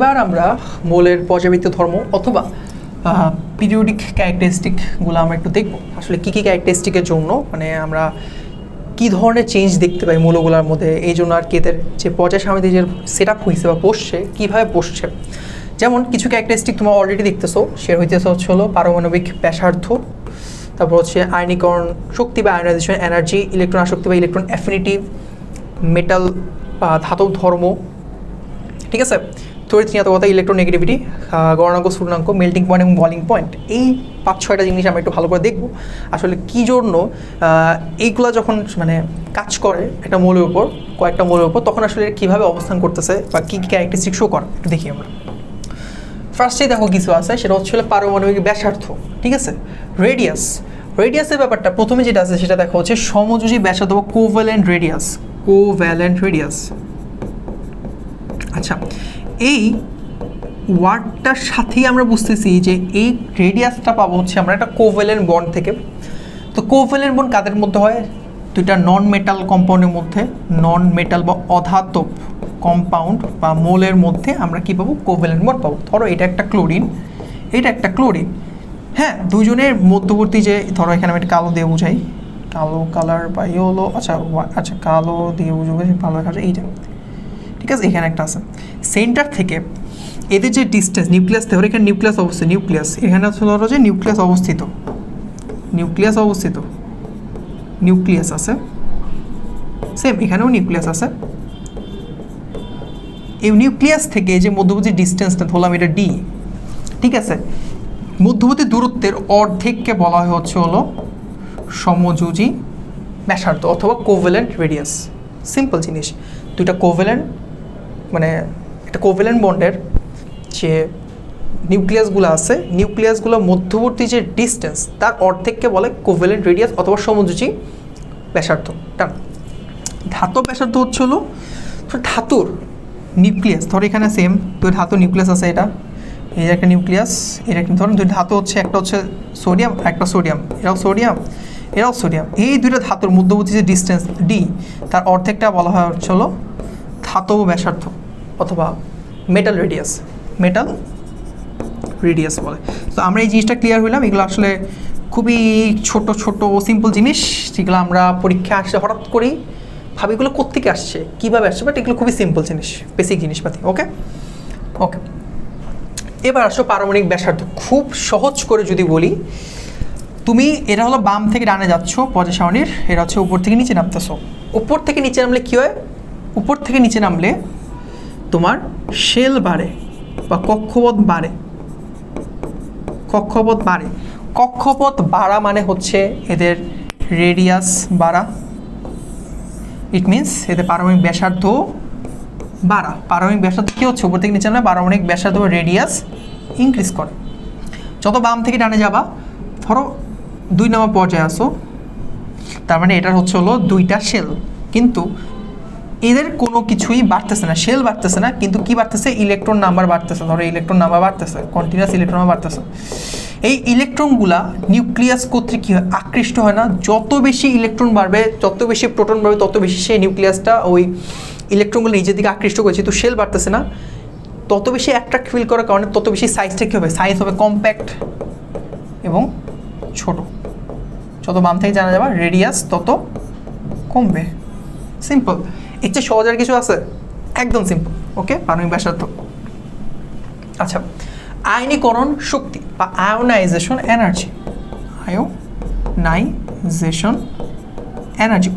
এবার আমরা মৌলের পর্যাবৃত্ত ধর্ম অথবা পিরিয়ডিক ক্যারেক্টারিস্টিকগুলো আমরা একটু দেখব। আসলে কী কী ক্যারেক্টারিস্টিকের জন্য মানে আমরা কী ধরনের চেঞ্জ দেখতে পাই মৌলগুলোর মধ্যে, এই জন্য আর কি এদের যে পর্যায় সারণীতে যে সেট আপ হয়েছে বা বসছে কীভাবে বসছে। যেমন কিছু ক্যারেক্টারিস্টিক তোমরা অলরেডি দেখতেছো, সে হইতেছে হলো পারমাণবিক ব্যাসার্ধ, তারপর হচ্ছে আয়নীকরণ শক্তি বা আয়নাইজেশন এনার্জি, ইলেকট্রন আসক্তি বা ইলেকট্রন অ্যাফিনিটি, মেটাল বা ধাতব ধর্ম, ঠিক আছে, তড়িৎ ঋণাত্মকতা, ইলেকট্রন নেগেটিভিটি, গণনাঙ্ক স্ফুটনাঙ্ক, মেল্টিং পয়েন্ট এবং বলিং পয়েন্ট। এই 5-6টা জিনিস আমরা একটু ভালো করে দেখব আসলে কী জন্য এইগুলো যখন মানে কাজ করে একটা মৌলের উপর, কয়েকটা মৌলের উপর, তখন আসলে কীভাবে অবস্থান করতেছে বা কী কী ক্যারেক্টারিস্টিক শো করে একটু দেখি আমরা। ফার্স্টেই দেখো কিছু আছে, সেটা হচ্ছে পারমাণবিক ব্যাসার্ধ, ঠিক আছে। রেডিয়াসের ব্যাপারটা প্রথমে যেটা আছে সেটা দেখো হচ্ছে সমযোজী ব্যাসার্ধ বা কোভ্যালেন্ট রেডিয়াস। আচ্ছা, এই ওয়ার্ডটার সাথেই আমরা বুঝতেছি যে এই রেডিয়াসটা পাবো হচ্ছে আমরা একটা কোভ্যালেন্ট বন্ড থেকে। তো কোভ্যালেন্ট বন্ড কাদের মধ্যে হয়? দুইটা নন মেটাল কম্পাউন্ডের মধ্যে, নন মেটাল বা অধাতব কম্পাউন্ড বা মোলের মধ্যে আমরা কী পাবো? কোভ্যালেন্ট বন্ড পাবো। ধরো এটা একটা ক্লোরিন, এটা একটা ক্লোরিন, হ্যাঁ, দুজনের মধ্যবর্তী যে, ধরো এখানে আমি একটা কালো দিয়ে বুঝাই, কালো কালার বা ইয়ে হলো, আচ্ছা কালো দিয়ে বুঝবো, ভালো দেখা যায় এইটা, ঠিক আছে। এখানে একটা আছে সেন্টার থেকে এদের যে ডিস্টেন্স, নিউক্লিয়াস থেকে, এখানে নিউক্লিয়াস অবস্থিত, এখানে ধরো যে নিউক্লিয়াস আছে, সেম এখানেও নিউক্লিয়াস আছে। এই নিউক্লিয়াস থেকে যে মধ্যবর্তী ডিস্টেন্সটা ধরলাম এটা ডি, ঠিক আছে, মধ্যবর্তী দূরত্বের অর্ধেককে বলা হয় হচ্ছে সমযোজী ব্যাসার্ধ অথবা কোভ্যালেন্ট রেডিয়াস। সিম্পল জিনিস, দুইটা কোভ্যালেন্ট মানে একটা কোভ্যালেন্ট বন্ডের যে নিউক্লিয়াসগুলো আছে, নিউক্লিয়াসগুলোর মধ্যবর্তী যে ডিস্টেন্স তার অর্ধেককে বলে কোভ্যালেন্ট রেডিয়াস অথবা সমযোজী ব্যাসার্ধ। ধাতব ব্যাসার্ধ হচ্ছে ধাতুর নিউক্লিয়াস, ধরো এখানে সেম দুই ধাতু নিউক্লিয়াস আছে, এটা এই একটা নিউক্লিয়াস, এটা একটা, ধরুন দুই ধাতু হচ্ছে, একটা হচ্ছে সোডিয়াম, একটা সোডিয়াম, এরাও সোডিয়াম, এই দুইটা ধাতুর মধ্যবর্তী যে ডিস্টেন্স ডি তার অর্ধেকটা বলা হয় হচ্ছে ধাতব ব্যাসার্ধ অথবা মেটাল রেডিয়াস বলে। তো আমরা এই জিনিসটা ক্লিয়ার হইলাম। এগুলো আসলে খুবই ছোট সিম্পল জিনিস, যেগুলো আমরা পরীক্ষা আসলে হঠাৎ করেই ভাবি এগুলো কোত্থেকে আসছে, কীভাবে আসছে, বাট এগুলো খুবই সিম্পল জিনিস, বেসিক জিনিসপাতি। ওকে, এবার আসো পারমাণবিক ব্যাসার্ধ। খুব সহজ করে যদি বলি, তুমি এটা হলো বাম থেকে ডানে যাচ্ছ পর্যায় সারণীর, এটা হচ্ছে উপর থেকে নিচে নামতেছো। উপর থেকে নিচে নামলে কী হয়? উপর থেকে নিচে নামলে তোমার শেল বাড়ে বা কক্ষপথ বাড়া মানে হচ্ছে এদের রেডিয়াস বাড়া। ইট মিনস এদের পারমাণবিক ব্যাসার্ধ বাড়া। পারমাণবিক ব্যাসার্ধ কী হচ্ছে? উপর থেকে নিচে নামলে পারমাণবিক ব্যাসার্ধ বা রেডিয়াস ইনক্রিজ করে। যত বাম থেকে ডানে যাবা, ধরো 2 নম্বর পর্যায়ে আসো, তার মানে এটার হচ্ছে দুইটা শেল, কিন্তু এদের কোনো কিছুই বাড়তেছে না, শেল বাড়তেছে না, কিন্তু কি বাড়তেছে? ইলেকট্রন নাম্বার বাড়তেছে। ধরো ইলেকট্রন নাম্বার বাড়তেছে, কন্টিনিউয়াস ইলেকট্রন নাম্বার বাড়তেছে। এই ইলেকট্রনগুলা নিউক্লিয়াস কর্তৃক কী হয়? আকৃষ্ট হয় না। যত বেশি ইলেকট্রন বাড়বে, যত বেশি প্রোটন বাড়বে, তত বেশি সেই নিউক্লিয়াসটা ওই ইলেকট্রনগুলো নিজের দিকে আকৃষ্ট করেছে, তো শেল বাড়তেছে না, তত বেশি অ্যাট্রাক্ট ফিল করার কারণে তত বেশি সাইজটা কী হবে? সাইজ হবে কম্প্যাক্ট এবং ছোট। যত বাম থেকে জানা যাবে রেডিয়াস তত কমবে। সিম্পল, এর চেয়ে সহজ আর কিছু আছে? একদম সিম্পল। ওকে, পারমাণবিক ব্যাসার্ধ। আচ্ছা, আয়নীকরণ শক্তি বা আয়োনাইজেশন এনার্জি।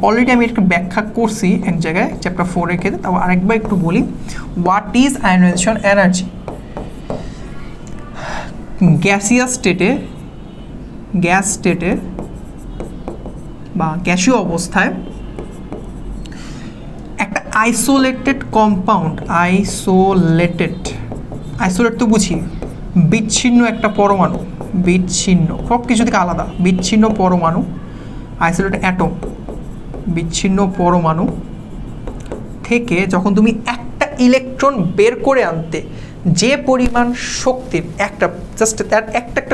অলরেডি আমি একটু ব্যাখ্যা করছি এক জায়গায় চ্যাপ্টার 4-এর ক্ষেত্রে, তারপর আরেকবার একটু বলি। What is ionisation energy? Gas স্টেটে বা গ্যাসীয় অবস্থায় একটা আইসোলেটেড কম্পাউন্ড, আইসোলেট তো বুঝি বিচ্ছিন্ন একটা পরমাণু, সব কিছু থেকে আলাদা, বিচ্ছিন্ন পরমাণু, আইসোলেটেড অ্যাটম, বিচ্ছিন্ন পরমাণু থেকে যখন তুমি একটা ইলেকট্রন বের করে আনতে যে পরিমাণ শক্তির, একটা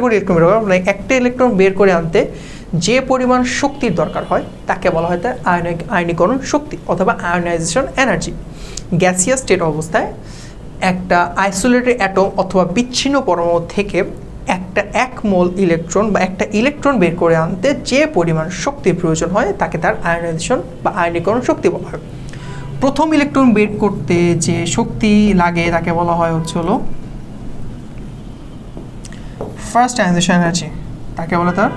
করে ইলেকট্রন বের করা, মানে একটা ইলেকট্রন বের করে আনতে যে পরিমাণ শক্তির দরকার হয় তাকে বলা হয় তার আয়নীকরণ শক্তি অথবা আয়োনাইজেশন এনার্জি। গ্যাসিয়াস স্টেট অবস্থায় একটা আইসোলেটেড অ্যাটম অথবা বিচ্ছিন্ন পরমাণু থেকে একটা 1 মোল ইলেকট্রন বা একটা ইলেকট্রন বের করে আনতে যে পরিমাণ শক্তির প্রয়োজন হয় তাকে তার আয়নাইজেশন বা আয়নীকরণ শক্তি বলা হয়। প্রথম ইলেকট্রন বের করতে যে শক্তি লাগে তাকে বলা হয় হলো ফার্স্ট আয়নাইজেশন এনার্জি, তাকে বলে তার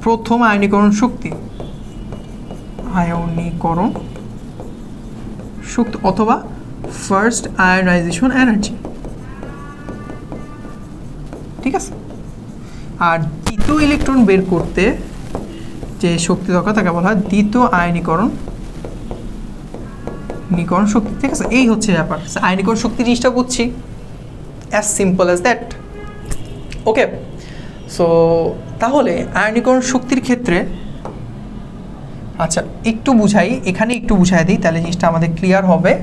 প্রথম আয়নীকরণ শক্তি, আয়নীকরণ শক্তি অথবা ফার্স্ট আয়নাইজেশন এনার্জি। ঠিক আছে, আর দ্বিতীয় ইলেকট্রন বের করতে যে শক্তি দরকার তাকে বলা হয় দ্বিতীয় আয়নীকরণ শক্তি। ঠিক আছে, এই হচ্ছে ব্যাপার। আয়নীকরণ শক্তি জিনিসটা বুঝছি, as simple as that. Okay, so তাহলে আয়নীকরণ শক্তির ক্ষেত্রে আচ্ছা একটু বুঝাই, এখানে একটু বুঝাই দিই, তাহলে জিনিসটা আমাদের ক্লিয়ার হবে।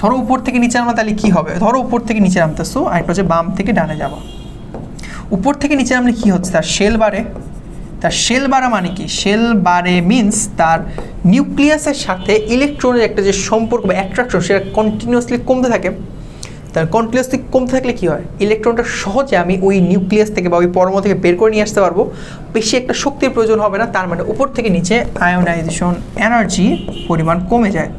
ধরো উপর থেকে নিচে নামা, তাহলে কি হবে? ধরো উপর থেকে নিচে নামতেছো, আর একটা হচ্ছে বাম থেকে ডানে যাবা। উপর থেকে নিচে নামলে কি হচ্ছে? তার শেল বাড়ে। তার শেল বাড়া মানে কি? শেল বাড়ে মিনস তার নিউক্লিয়াসের সাথে ইলেকট্রনের একটা যে সম্পর্ক বা অ্যাট্রাকশন সেটা কন্টিনিউয়াসলি কমতে থাকে। তার কন্টিনিউয়াসলি কমতে থাকলে কী হয়? ইলেকট্রনটা সহজে আমি ওই নিউক্লিয়াস থেকে বা ওই পরমাণু থেকে বের করে নিয়ে আসতে পারবো, বেশি একটা শক্তির প্রয়োজন হবে না। তার মানে উপর থেকে নিচে আয়োনাইজেশন এনার্জি পরিমাণ কমে যায়।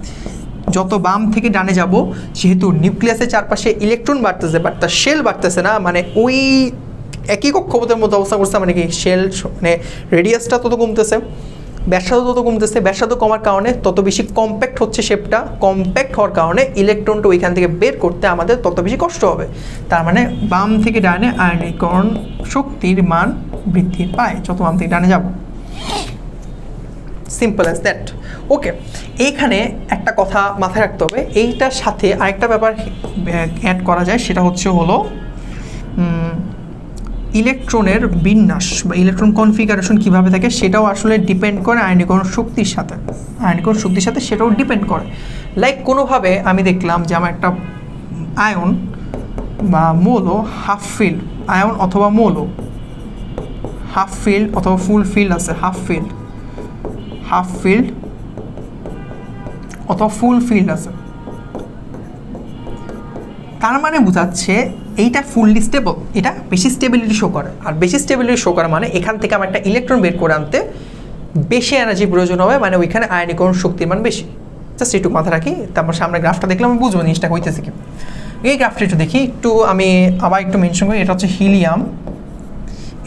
যত বাম থেকে ডানে যাব, যেহেতু নিউক্লিয়াসের চারপাশে ইলেকট্রন বাড়তেছে বাট তার শেল বাড়তেছে না, মানে ওই একই কক্ষপথের মধ্যে অবস্থা করছে, মানে কি শেল মানে রেডিয়াসটা তত কমতেছে, ব্যাসার্ধ তত কমতেছে। ব্যাসার্ধ কমার কারণে তত বেশি কম্প্যাক্ট হচ্ছে শেপটা। কম্প্যাক্ট হওয়ার কারণে ইলেকট্রনটা ওইখান থেকে বের করতে আমাদের তত বেশি কষ্ট হবে। তার মানে বাম থেকে ডানে আয়নীকরণ শক্তির মান বৃদ্ধি পায় যত বাম থেকে ডানে যাব। Simple as that. ওকে, এইখানে একটা কথা মাথায় রাখতে হবে, এইটার সাথে আরেকটা ব্যাপার অ্যাড করা যায়, সেটা হলো ইলেকট্রনের বিন্যাস বা ইলেকট্রন কনফিগারেশন কীভাবে থাকে সেটাও আসলে ডিপেন্ড করে আয়নীকরণ শক্তির সাথে। আয়নীকরণ শক্তির সাথে সেটাও ডিপেন্ড করে। লাইক কোনোভাবে আমি দেখলাম যে আমার একটা আয়ন বা মৌল হাফ ফিল্ড, আয়ন অথবা মৌল হাফ ফিল্ড অথবা ফুল ফিল্ড আছে, হাফ ফিল্ড অথবা ফুল ফিল্ড আছে, তার মানে বোঝাচ্ছে এইটা ফুললি স্টেবল, এটা বেশি স্টেবিলিটি শো করে। আর বেশি স্টেবিলিটি শো করে মানে এখান থেকে আমার একটা ইলেকট্রন বের করে আনতে বেশি এনার্জি প্রয়োজন হবে, মানে ওইখানে আয়নীকরণ শক্তির মান বেশি। জাস্ট একটু মাথা রাখি, তারপর সামনে গ্রাফটা দেখলে আমি বুঝবো জিনিসটা হইতেছে কি। এই গ্রাফটা একটু দেখি, একটু আমি আবার একটু মেনশন করি। এটা হচ্ছে হিলিয়াম,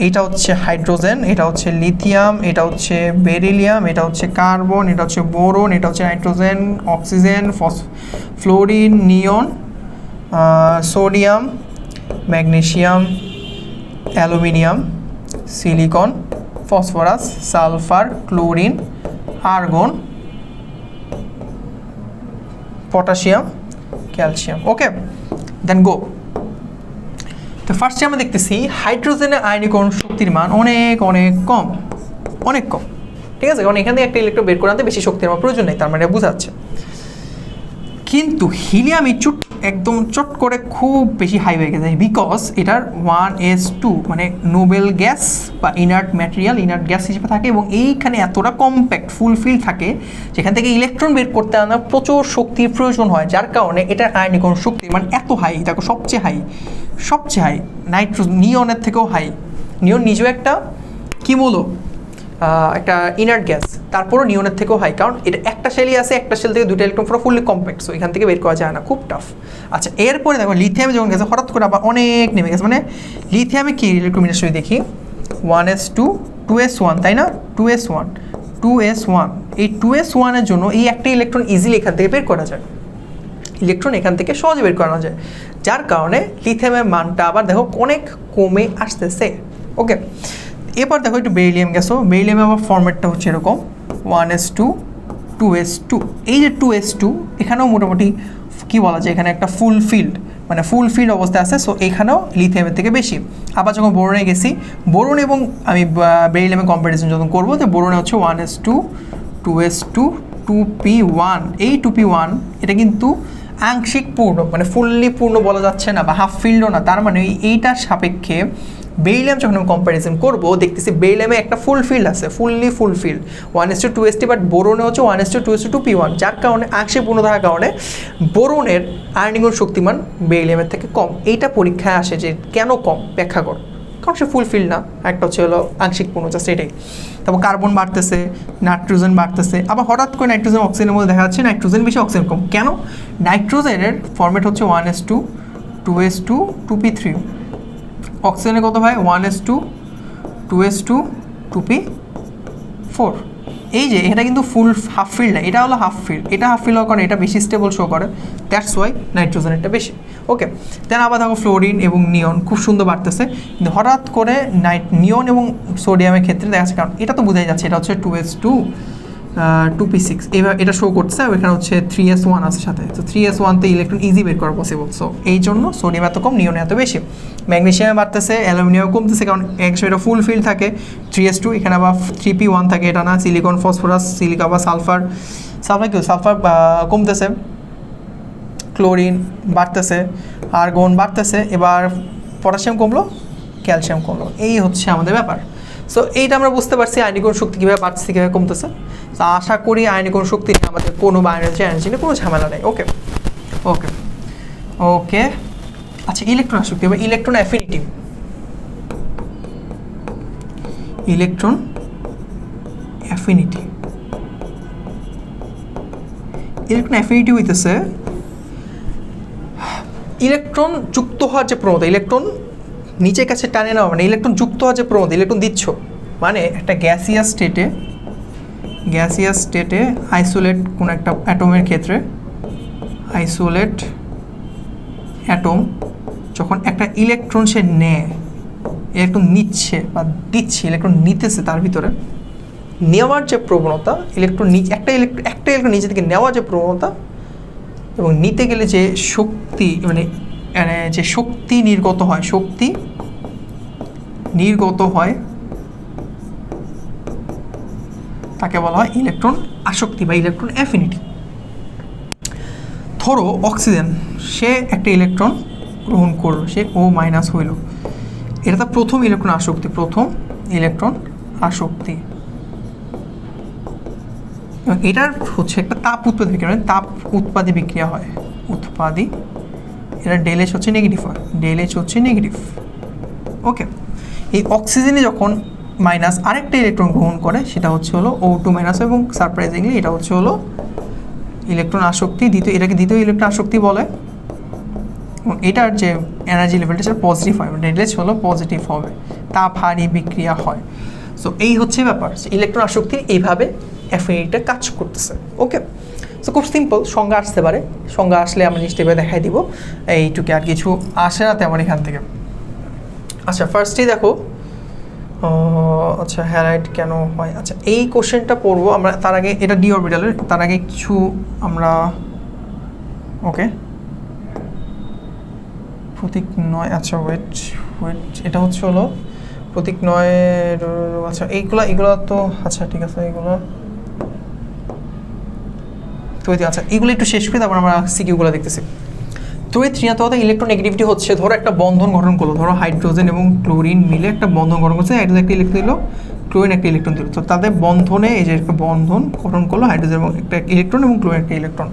এটা হচ্ছে হাইড্রোজেন, এটা হচ্ছে লিথিয়াম, এটা হচ্ছে বেরিলিয়াম, এটা হচ্ছে কার্বন, এটা হচ্ছে বোরন, এটা হচ্ছে nitrogen, oxygen, fluorine, neon, sodium, magnesium, aluminium, silicon, phosphorus, sulphur, chlorine, argon, potassium, calcium. Okay, then go. তো ফার্স্টে আমরা দেখতেছি হাইড্রোজেনের আয়নীকরণ শক্তির মান অনেক অনেক কম, অনেক কম। ঠিক আছে, কারণ এখান থেকে একটা ইলেকট্রন বের করে আনতে বেশি শক্তির আমার প্রয়োজন নেই, তার মানে বোঝাচ্ছে। কিন্তু হিলিয়াম একদম চট করে খুব বেশি হাই হয়ে গেছে, বিকজ এটার 1s2 মানে নোবেল গ্যাস বা ইনার্ট ম্যাটেরিয়াল, ইনার্ট গ্যাস হিসেবে থাকে, এবং এইখানে এতটা কম্প্যাক্ট ফুলফিল থাকে যেখান থেকে ইলেকট্রন বের করতে আনা প্রচুর শক্তির প্রয়োজন হয়, যার কারণে এটার আয়নীকরণ শক্তি মানে এত হাই, দেখো সবচেয়ে হাই নিয়নের থেকেও হাই। নিয়ন নিজেও একটা কী বলো একটা ইনার্ট গ্যাস, তারপরও নিয়নের থেকেও হাই, কারণ এটা একটা সেলই আছে, একটা সেল থেকে দুটো ইলেকট্রন পুরো ফুললি কম্প্যাক্ট, সো এখান থেকে বের করা যায় না, খুব টাফ। আচ্ছা, এরপরে দেখো লিথিয়ামে যখন গেছে হঠাৎ করে আবার অনেক নেমে গেছে, মানে লিথিয়ামে কি ইলেকট্রন বিন্যাস দেখি 1s2 2s1, তাই না? 2s1 এই 2s1-এর জন্য এই একটা ইলেকট্রন ইজিলি এখান থেকে বের করা যায়, ইলেকট্রন এখান থেকে সহজে বের করানো যায়, যার কারণে লিথিয়ামের মানটা আবার দেখো অনেক কমে আসতেছে। ওকে, এবার দেখো একটু বেরিলিয়াম গেছো, বেরিলিয়ামে আবার ফরম্যাটটা হচ্ছে এরকম 1s2 2s2। এই যে 2s2 এখানেও মোটামুটি কী বলা যায়, এখানে একটা ফুল ফিল্ড অবস্থায় আছে, সো এখানেও লিথিয়ামের থেকে বেশি। আবার যখন বোরনে গেছি, বোরন এবং আমি বেরিলিয়ামের কম্পারিজন যখন করবো, তো বোরনে হচ্ছে 1s2 2s2 2p1। এই 2p1 এটা কিন্তু আংশিক পূর্ণ, মানে ফুললি পূর্ণ বলা যাচ্ছে না, বা হাফ ফিল্ডও না, তার মানে এইটার সাপেক্ষে বেরিলিয়াম যখন আমি কম্প্যারিজন করবো দেখতেছি বেরিলিয়ামে একটা ফুল ফিল্ড আছে, ফুল ফিল্ড 1:2 বাট বোরনে হচ্ছে 1:2:2p1, যার কারণে আংশিক পূর্ণ থাকার কারণে বোরনের আয়নীকরণ শক্তিমান বেরিলিয়ামের থেকে কম। এইটা পরীক্ষায় আসে যে কেন কম, ব্যাখ্যা কর। কারণ সে ফুল ফিল্ড না, একটা হচ্ছে হলো আংশিক পূর্ণ, জাস্ট এটাই। তারপর কার্বন বাড়তেছে, নাইট্রোজেন বাড়তেছে, আবার হঠাৎ করে নাইট্রোজেন অক্সিজেনের মধ্যে দেখা যাচ্ছে নাইট্রোজেন বেশি অক্সিজেন কম। কেন? নাইট্রোজেনের ফর্মেট হচ্ছে 1:2:2p3, অক্সিজেনের কত ভাই 1:2:2p4। এই যে এটা কিন্তু ফুল হাফ ফিল্ড না, এটা হলো হাফ ফিল্ড, এটা হাফ ফিল্ড হওয়ার কারণে এটা বেশি স্টেবল শো করে, দ্যাটস ওয়াই নাইট্রোজেনটা বেশি। ওকে, দেন আবার দেখো ফ্লোরিন এবং নিয়ন খুব সুন্দর বাড়তেছে, কিন্তু হঠাৎ করে নিয়ন এবং সোডিয়ামের ক্ষেত্রে দেখা যাচ্ছে, কারণ এটা তো বোঝাই যাচ্ছে এটা হচ্ছে 2:2:2p6, এবার এটা শো করছে, এখানে হচ্ছে 3s1 আছে সাথে, তো 3s1তে ইলেকট্রন ইজি বের করা পসিবল। সো এই জন্য সোডিয়াম এত কম, নিয়ন এত বেশি। ম্যাগনেশিয়ামে বাড়তেছে, অ্যালুমিনিয়াম কমতেছে, কারণ একশো এটা ফুল ফিল্ড থাকে 3s2, এখানে আবার 3p1 থাকে, এটা না। সিলিকন, ফসফরাস, সিলিকা বা সালফার কমতেছে, ক্লোরিন বাড়তেছে, আর্গন বাড়তেছে, এবার পটাশিয়াম কমলো, ক্যালসিয়াম কমলো, এই হচ্ছে আমাদের ব্যাপার। সো এইটা আমরা বুঝতে পারছি আয়নীকরণ শক্তি কীভাবে বাড়ছে, কীভাবে কমতেছে। তো আশা করি আয়নীকরণ শক্তি নিয়ে আমাদের কোনো বায়োলজি এনার্জি নিয়ে কোনো ঝামেলা নেই। ওকে ওকে ওকে আচ্ছা, ইলেকট্রন আসক্তি, এবার ইলেকট্রন অ্যাফিনিটি। ইলেকট্রন অ্যাফিনিটি হইতেছে ইলেকট্রন যুক্ত হওয়ার যে প্রবণতা, ইলেকট্রন নিচের কাছে টানে নেওয়া, মানে ইলেকট্রন যুক্ত হওয়ার যে প্রবণতা, ইলেকট্রন দিচ্ছ মানে একটা গ্যাসিয়াস স্টেটে আইসোলেট কোন একটা অ্যাটমের ক্ষেত্রে, আইসোলেট অ্যাটম যখন একটা ইলেকট্রন সে নেয়, ইলেকট্রন নিচ্ছে বা দিচ্ছে, ইলেকট্রন নিতেছে, তার ভিতরে নেওয়ার যে প্রবণতা, ইলেকট্রন একটা ইলেকট্রন নিচে থেকে নেওয়ার যে প্রবণতা এবং নিতে গেলে যে শক্তি, মানে যে শক্তি নির্গত হয় তাকে বলা হয় ইলেকট্রন আসক্তি বা ইলেকট্রন অ্যাফিনিটি। ধরো অক্সিজেন, সে একটা ইলেকট্রন গ্রহণ করলো, সে O- হইল, এটা তার প্রথম ইলেকট্রন আসক্তি। এবং এটার হচ্ছে একটা তাপ উৎপাদী বিক্রিয়া, মানে তাপ উৎপাদী বিক্রিয়া হয়, এটা ডেলএইচ হচ্ছে নেগেটিভ। ওকে, এই অক্সিজেনে যখন মাইনাস আরেকটা ইলেকট্রন গ্রহণ করে, সেটা হচ্ছে হলো O2- এবং সারপ্রাইজিংলি এটা হচ্ছে হলো ইলেকট্রন আসক্তি, এটাকে দ্বিতীয় ইলেকট্রন আসক্তি বলে। এবং এটার যে এনার্জি লেভেলটা সেটা পজিটিভ হয়, ডেলএইচ হলো পজিটিভ হবে, তাপ হারি বিক্রিয়া হয়। সো এই হচ্ছে ব্যাপার, ইলেকট্রন আসক্তি এইভাবে অ্যাফিনিটিটা কাজ করতেছে। ওকে, সো খুব সিম্পল, সংজ্ঞা আসতে পারে, সংজ্ঞা আসলে আমরা জিনিসটা এবার দেখাই দিব, এইটুকু আর কিছু আসে না তেমন এখান থেকে। আচ্ছা, ফার্স্টেই দেখো, আচ্ছা হ্যালাইড কেন হয়, আচ্ছা এই কোশ্চেনটা পড়বো আমরা, তার আগে এটা ডি অরবিটালের, তার আগে কিছু আমরা, ওকে প্রতীক 9, আচ্ছা ওয়েট, এটা হচ্ছে হলো প্রতীক 9, আচ্ছা এগুলো তো আচ্ছা ঠিক আছে, এগুলো তো আচ্ছা এগুলো একটু শেষ করে তারপর আমরা সিকিউগুলো দেখতেছি। তো এই ঋণাত্মকতা ইলেকট্রন নেগেটিভিটি হচ্ছে, ধরো একটা বন্ধন গঠন করলো, ধরো হাইড্রোজেন এবং ক্লোরিন মিলে একটা বন্ধন গঠন করছে, হাইড্রোজেন একটা ইলেকট্রন দিল, ক্লোরিন একটা ইলেকট্রন দিল, তো তাদের বন্ধনে এই যে একটা বন্ধন গঠন করলো, হাইড্রোজেন এবং একটা ইলেকট্রন এবং ক্লোরিন একটা ইলেকট্রন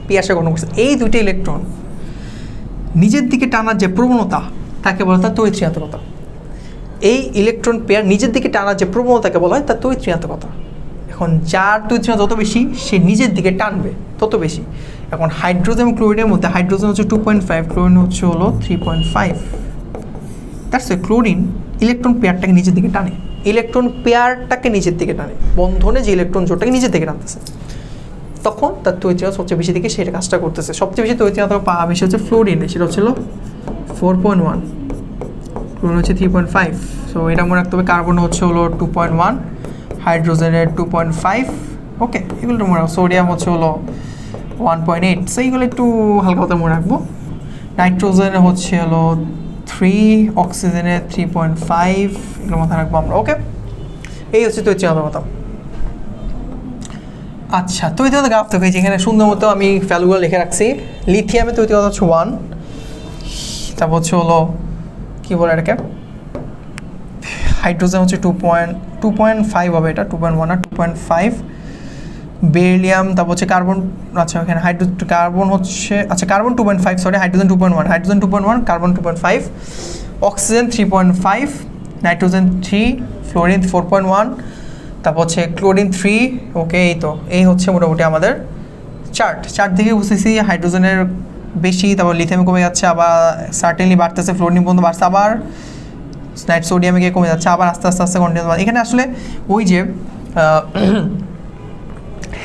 পিয়াসা গঠন করছে। এই দুইটা ইলেকট্রন নিজের দিকে টানার যে প্রবণতা তাকে বলা হয় তার তড়িৎ ঋণাত্মকতা। এই ইলেকট্রন পেয়ার নিজের দিকে টানার যে প্রবণতাকে বলা হয় তার তড়িৎ ঋণাত্মকতা। এখন যার তড়িৎ ঋণাত্মকতা যত বেশি, সে নিজের দিকে টানবে তত বেশি। এখন হাইড্রোজেন এবং ক্লোরিনের মধ্যে হাইড্রোজেন হচ্ছে 2.5, ক্লোরিন হচ্ছে হলো 3.5। দ্যাটস ওয়াই ক্লোরিন ইলেকট্রন পেয়ারটাকে নিজের দিকে টানে, বন্ধনে যে ইলেকট্রন জোটটাকে নিজের দিকে টানতেছে, তখন তার তড়িৎ ঋণাত্মকতা সবচেয়ে বেশি দিকে সেটা কাজটা করতেছে। সবচেয়ে বেশি তড়িৎ ঋণাত্মকতা পাওয়া বেশি হচ্ছে ফ্লোরিনে, সেটা হচ্ছিল 4.1, ক্লোরিন হচ্ছে 3.5। সো এটা মনে রাখতে হবে, কার্বন হচ্ছে হলো 2.1, হাইড্রোজেনের 2.5। ওকে, এগুলো মনে রাখবো। সোডিয়াম হচ্ছে হলো 1.8, সো এইগুলো একটু হালকা কথা মনে রাখবো। নাইট্রোজেনে হচ্ছে হলো 3, অক্সিজেনে 3.5, এগুলো মাথায় রাখবো আমরা। ওকে, এই হচ্ছে তড়িৎ ঋণাত্মকতা। আচ্ছা, তড়িৎ ঋণাত্মকতা গ্রাফ থেকে যেখানে সুন্দর মতো আমি ভ্যালুগুলো লিখে রাখছি। লিথিয়ামে তড়িৎ ঋণাত্মকতা হচ্ছে 1, তারপর হচ্ছে হলো কী বলে এটাকে, হাইড্রোজেন হচ্ছে 2.5 হবে, এটা 2.1 আর 2.5। বেরিলিয়াম, তারপর হচ্ছে কার্বন, আচ্ছা এখানে কার্বন হচ্ছে, আচ্ছা carbon 2.5, sorry hydrogen 2.1, hydrogen 2.1, carbon 2.5, oxygen 3.5, nitrogen 3, fluorine 4.1, তারপর হচ্ছে ক্লোরিন 3। ওকে, এই হচ্ছে মোটামুটি আমাদের চার্ট থেকে বুঝতেছি হাইড্রোজেনের বেশি, তারপর লিথিয়ামে কমে যাচ্ছে, আবার সার্টেনলি বাড়তেছে, ফ্লোরিন পর্যন্ত বাড়ছে, আবার সোডিয়ামে গিয়ে কমে যাচ্ছে, আবার আস্তে আস্তে কন্টিনিউস। এখানে আসলে ওই যে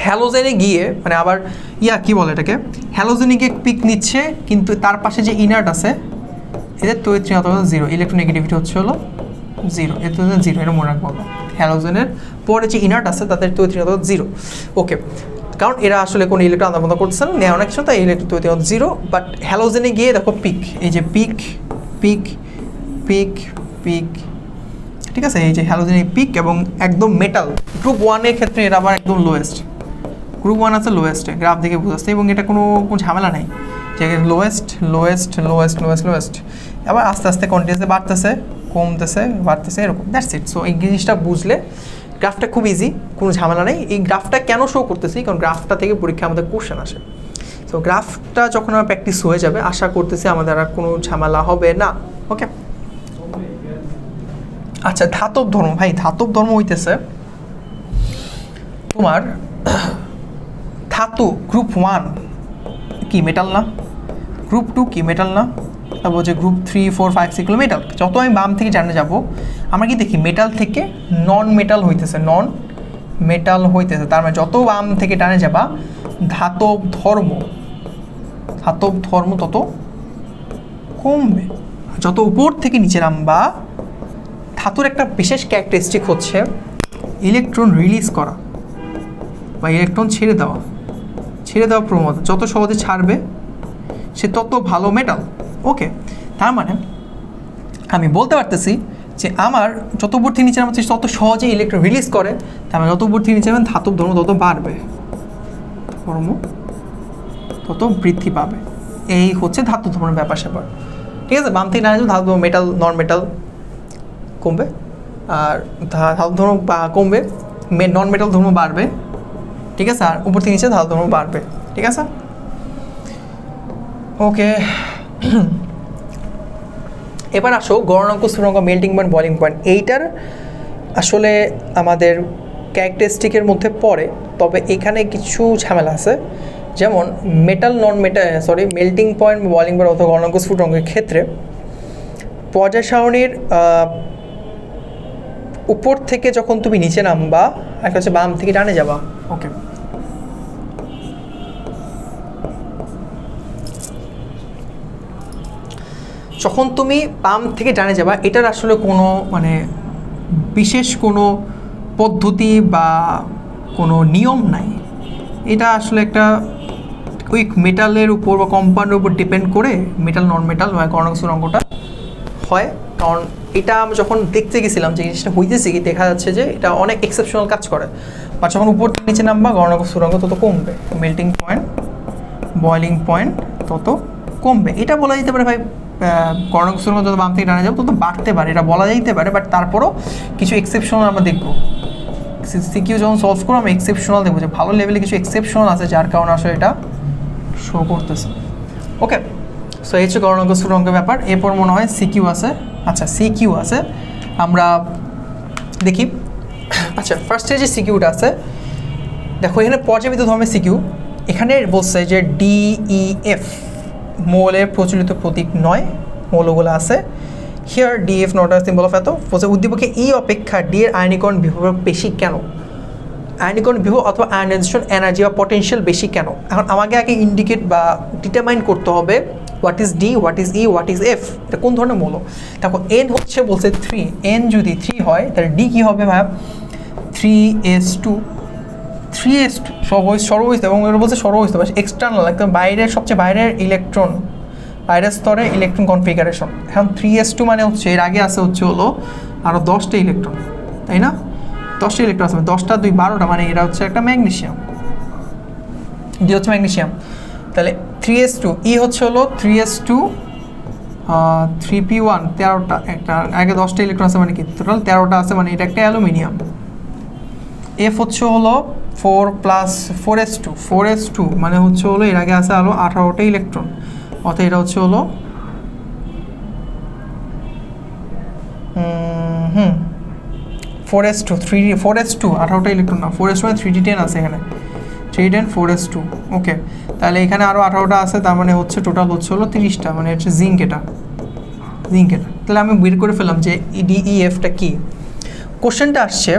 হ্যালোজেনে গিয়ে মানে আবার কি বলে এটাকে, হ্যালোজেনে গিয়ে পিক নিচ্ছে, কিন্তু তার পাশে যে ইনার্ট আছে এদের তৈরি অথবা 0, ইলেকট্রোনেগেটিভিটি হচ্ছে হলো 0, এর তো 0, এটা মনে রাখবো। হ্যালোজেনের পরে যে ইনার্ট আছে তাদের তৈরি অথবা 0। ওকে, কারণ এরা আসলে কোনো ইলেকট্রন আদান প্রদান করতেছে না, নেওয়া কিছু, তাই ইলেকট্রন তৈরি অথবা 0। বাট হ্যালোজেনে গিয়ে দেখো পিক, এই যে পিক পিক পিক পিক, ঠিক আছে, এই যে হ্যালোজেনের পিক এবং একদম মেটাল গ্রুপ 1-এর ক্ষেত্রে এরা আবার একদম লোয়েস্ট, গ্রুপ 1 আছে লোয়েস্টে, গ্রাফ দেখে বুঝতে, এবং এটা কোনো ঝামেলা নাই যে lowest lowest lowest lowest lowest, আবার আস্তে আস্তে কন্টিনিউসলি বাড়তেছে, কমতেছে, বাড়তেছে, এরকম, দ্যাটস ইট। সো এই জিনিসটা বুঝলে গ্রাফটা খুব ইজি, কোনো ঝামেলা নেই। এই গ্রাফটা কেন শো করতেছি, কারণ গ্রাফটা থেকে পরীক্ষা আমাদের কোশ্চেন আসে। সো গ্রাফটা যখন আমার প্র্যাকটিস হয়ে যাবে, আশা করতেছি আমাদের আর কোনো ঝামেলা হবে না। ওকে, আচ্ছা ধাতব ধর্ম, ভাই ধাতব ধর্ম হইতেছে তোমার ধাতু গ্রুপ 1 কি মেটাল না, গ্রুপ 2 কি মেটাল না, তারপর হচ্ছে গ্রুপ 3, 4, 5, 6 মেটাল। যত আমি বাম থেকে জানে যাব, আমরা কি দেখি মেটাল থেকে নন মেটাল হইতেছে, নন মেটাল হইতেছে, তার মানে যত বাম থেকে টানে যাবা ধাতব ধর্ম তত কমবে। যত উপর থেকে নিচে নামবা, ধাতুর একটা বিশেষ ক্যারেক্টারিস্টিক হচ্ছে ইলেকট্রন রিলিজ করা বা ইলেকট্রন ছেড়ে দেওয়া প্রবণতা। যত সহজে ছাড়বে সে তত ভালো মেটাল। ওকে, তার মানে আমি বলতে পারতেছি যে আমার যত উপর থেকে নিচে নামছে তত সহজে ইলেকট্রন রিলিজ করে, তার মানে যত উপর থেকে নিচে নামবে ধাতব ধর্ম তত বাড়বে, ধর্ম তত বৃদ্ধি পাবে। এই হচ্ছে ধাতব ধর্মের ব্যাপার স্যাপার, ঠিক আছে। বাম থেকে না ধাতব মেটাল, নন মেটাল কমবে, আর ধাতব ধর্ম কমবে, নন মেটাল ধর্ম বাড়বে, ঠিক আছে, আর উপর থেকে নিচে ধাতব ধর্ম বাড়বে, ঠিক আছে। ওকে, এবার আসো গলনাঙ্ক, স্থূলঙ্ক, মেল্টিং পয়েন্ট, বয়লিং পয়েন্ট। এইটার আসলে আমাদের ক্যারেক্টারিস্টিকের মধ্যে পড়ে, তবে এখানে কিছু ঝামেলা আছে। যেমন মেল্টিং পয়েন্ট, বয়লিং পয়েন্ট অথবা গলনাঙ্ক, স্থূলঙ্কের ক্ষেত্রে পর্যায় সারণীর উপর থেকে যখন তুমি নিচে নামবা, একটা হচ্ছে বাম থেকে ডানে যাবা। ওকে, যখন তুমি বাম থেকে ডানে যাবা, এটার আসলে কোনো মানে বিশেষ কোনো পদ্ধতি বা কোনো নিয়ম নাই। এটা আসলে একটা ওই মেটালের উপর বা কম্পাউন্ডের উপর ডিপেন্ড করে মেটাল, নন মেটাল বা গলনাঙ্ক, স্থূলঙ্কটা হয়। কারণ এটা আমি যখন দেখতে গেছিলাম যে জিনিসটা হইতেছে কি, দেখা যাচ্ছে যে এটা অনেক এক্সেপশনাল কাজ করে। বা যখন উপর থেকে নিচে নামবা গলনাঙ্ক, স্থূলঙ্ক তত কমবে, মেল্টিং পয়েন্ট, বয়লিং পয়েন্ট তত কমবে। এটা বলা যেতে পারে ভাই গলনাঙ্ক, স্থূলঙ্ক যত বাম থেকে ডানে যাবো তত বাড়তে পারে, এটা বলা যেতে পারে। বাট তারপরও কিছু এক্সেপশনাল আমরা দেখবো, সিকিউ যখন সলভ করবো আমরা এক্সেপশনাল দেখবো যে ভালো লেভেলে কিছু এক্সেপশনাল আছে, যার কারণে আসলে এটা শো করতেছে। ওকে, সো এই হচ্ছে গলনাঙ্ক, স্থূলঙ্কের ব্যাপার। এরপর মনে হয় সিকিউ আছে। আচ্ছা সিকিউ আছে, আমরা দেখি। আচ্ছা ফার্স্টে যে সিকিউটা আছে, দেখো এখানে পর্যায়বৃত্ত ধর্মের সিকিউ। এখানে বলছে যে DEF মৌলের প্রচলিত প্রতীক নয়, মৌলগুলো আছে। Here DF not a symbol of এত। বলছে উদ্দীপকে E অপেক্ষা D এর আয়নীকরণ বিভব বেশি কেন, আয়নীকরণ বিভব অথবা আয়নাইজেশন এনার্জি বা পটেনশিয়াল বেশি কেন। এখন আমাকে আগে ইন্ডিকেট বা ডিটারমাইন করতে হবে what is D, what is E, what is F, এটা কোন ধরনের মৌল। দেখো N হচ্ছে বলছে 3, N যদি 3 হয় তাহলে D কী হবে ভাই, 3s2, সর্বহিত, এবং এটা বলছে সর্বহিত বা এক্সটার্নাল, একদম বাইরের, সবচেয়ে বাইরের ইলেকট্রন, বাইরের স্তরে ইলেকট্রন কনফিগারেশন। এখন 3s2 মানে হচ্ছে এর আগে আছে হচ্ছে হলো আরও 10টা ইলেকট্রন, তাই না, 10টা ইলেকট্রন আছে, 10টা 2 12টা, মানে এরা হচ্ছে একটা ম্যাগনেসিয়াম, ডি হচ্ছে ম্যাগনেসিয়াম। তাহলে 3s2, E হচ্ছে হলো 3s2 3p1 13টা, একটা আগে 10টা ইলেকট্রন আছে মানে কি টোটাল 13টা আছে, মানে এটা একটা অ্যালুমিনিয়াম। এফ হচ্ছে হলো 4 প্লাস 4s2 মানে হচ্ছে হলো এর আগে আছে আলো 18টা ইলেকট্রন, অর্থাৎ এটা হচ্ছে হলো 4s2 18টা ইলেকট্রন না, 4s2 মানে 3d10 আছে এখানে, 3d10 4s2। ওকে, তাহলে এখানে আরও 18টা আছে, তার মানে হচ্ছে টোটাল হচ্ছে হলো 30টা, মানে হচ্ছে জিঙ্ক এটা। তাহলে আমি বের করে ফেললাম যে ডিইএফটা কি। কোশ্চেনটা আসছে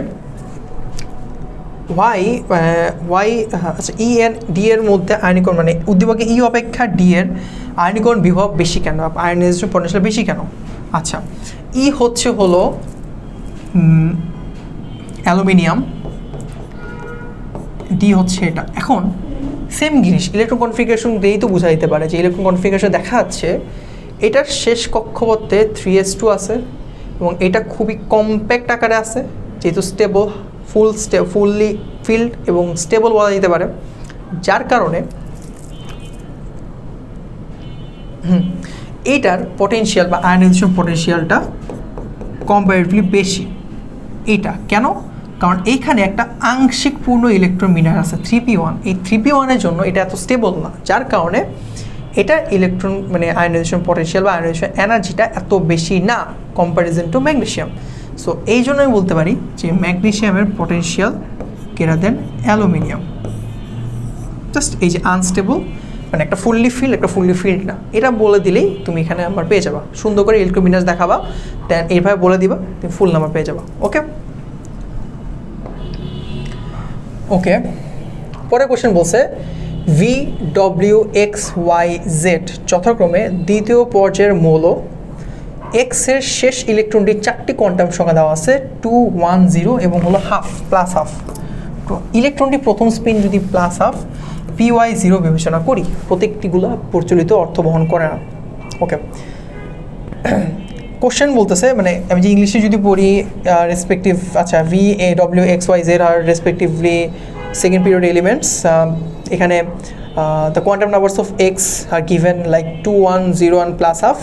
ওয়াই আচ্ছা ই এন ডি এর মধ্যে আয়নীকরণ, মানে উদ্দীপকে ই অপেক্ষা ডি এর আয়নীকরণ বিভব বেশি কেন, আয়নাইজেশন পটেনশিয়াল বেশি কেন? আচ্ছা, ই হচ্ছে হলো অ্যালুমিনিয়াম, ডি হচ্ছে এটা। এখন সেম জিনিস ইলেকট্রন কনফিগারেশন দিয়েই তো বোঝা যেতে পারে যে ইলেকট্রন কনফিগারেশন দেখা যাচ্ছে এটার শেষ কক্ষপথে 3s2 আছে এবং এটা খুবই কম্প্যাক্ট আকারে আছে, যেহেতু স্টেবল ফুললি ফিল্ড এবং স্টেবল বলা যেতে পারে, যার কারণে এইটার পটেনশিয়াল বা আয়নাইজেশন পটেনশিয়ালটা কম্পারেটিভলি বেশি। এইটা কেন? কারণ এইখানে একটা আংশিক পূর্ণ ইলেকট্রন মিনার আছে 3p1, এই 3p1 জন্য এটা এত স্টেবল না, যার কারণে এটা ইলেকট্রন মানে আয়নাইজেশন পটেনশিয়াল বা আয়নাইজেশন এনার্জিটা এত বেশি না কম্প্যারিজন টু ম্যাগনেসিয়াম। সো এই জন্যই বলতে পারি যে ম্যাগনেসিয়ামের potential greater than aluminium. Just এই যে আনস্টেবল মানে একটা ফুললি ফিল্ড না, এটা বলে দিলেই তুমি এখানে নাম্বার পেয়ে যাবা। সুন্দর করে ইলেকট্রোমিনাস দেখাবা, দেন এইভাবে বলে দিবা, তুমি ফুল নাম্বার পেয়ে যাবা। ওকে, পরে কোশ্চেন বলছে VWXYZ যথাক্রমে দ্বিতীয় পর্যায়ের মৌল এক্স এর শেষ ইলেকট্রনটি 4টি কোয়ান্টাম সংখ্যা দেওয়া আছে 2, 1, 0 এবং হলো হাফ প্লাস হাফ। তো ইলেকট্রনটি প্রথম স্পিন যদি প্লাস হাফ PY0 বিবেচনা করি, প্রত্যেকটিগুলো প্রচলিত অর্থ বহন করে না। ওকে, কোশ্চেন বলতেছে মানে আমি যে ইংলিশে যদি পড়ি রেসপেক্টিভ, আচ্ছা VWXYZ আর রেসপেক্টিভলি সেকেন্ড পিরিয়ড এলিমেন্টস, এখানে the quantum numbers of x are given like 2, 1, 0 and plus half.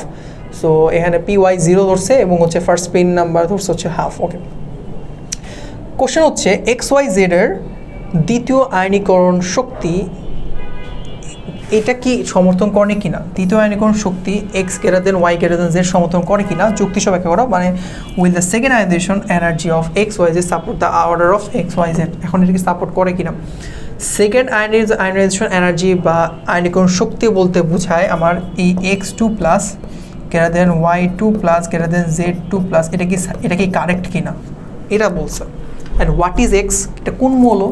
So এখানে PY0 ধরছে এবং হচ্ছে ফার্স্ট স্পিন নাম্বার ধরছে হচ্ছে হাফ। ওকে, কোশ্চেন হচ্ছে XYZ এর দ্বিতীয় আয়নীকরণ শক্তি এটা কি সমর্থন করে কিনা, দ্বিতীয় আয়নীকরণ শক্তি X greater than Y greater than Z সমর্থন করে কিনা, যুক্তি সহ ব্যাখ্যা করো। মানে will the second ionisation energy of XYZ support the order of XYZ, এখন এটাকে সাপোর্ট করে কিনা। সেকেন্ড আয়নাইজেশন এনার্জি বা আয়নীকরণ শক্তি বলতে বোঝায় আমার এই X2 plus greater than Y2 plus greater than Z2 plus, এটা কি কারেক্ট কিনা এটা বলছে। অ্যান্ড হোয়াট ইজ এক্স, এটা কোন মৌল?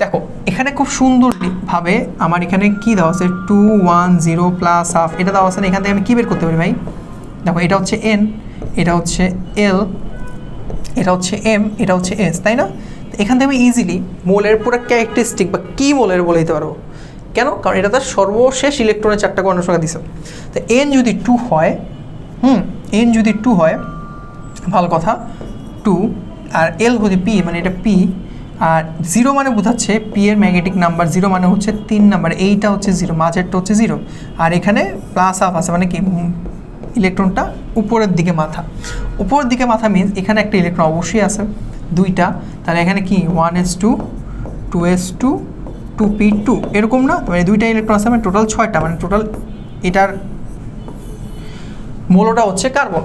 দেখো এখানে খুব সুন্দরভাবে আমার এখানে কি দেওয়া আছে 2, 1, 0 প্লাস হাফ, এটা দেওয়া আছে না। এখান থেকে আমি কী বের করতে পারি ভাই? দেখো এটা হচ্ছে N, এটা হচ্ছে L, এটা হচ্ছে M, এটা হচ্ছে S, তাই না? এখান থেকে আমি ইজিলি মোলের পুরো ক্যারেক্টারিস্টিক বা কী মোলের বলে দিতে পারবো। কেন? কারণ এটা তার সর্বশেষ ইলেকট্রনের 4টা কোয়ান্টাম সংখ্যা দিছে। তো N যদি 2 হয়, N যদি 2 হয় ভালো কথা, 2 আর L যদি P মানে এটা P, আর 0 মানে বোঝাচ্ছে P এর ম্যাগনেটিক নাম্বার 0 মানে হচ্ছে 3 নাম্বার, এইটা হচ্ছে 0, মাঝেরটা হচ্ছে 0, আর এখানে প্লাস হাফ আছে মানে কি ইলেকট্রনটা উপরের দিকে মাথা। উপরের দিকে মাথা মিনস এখানে একটা ইলেকট্রন অবশ্যই আছে, 2টা। তাহলে এখানে কি 1s2, 2s2, 2p2 এরকম না, মানে 2টা ইলেকট্রন আছে, মানে টোটাল 6টা, মানে টোটাল এটার মৌলটা হচ্ছে কার্বন।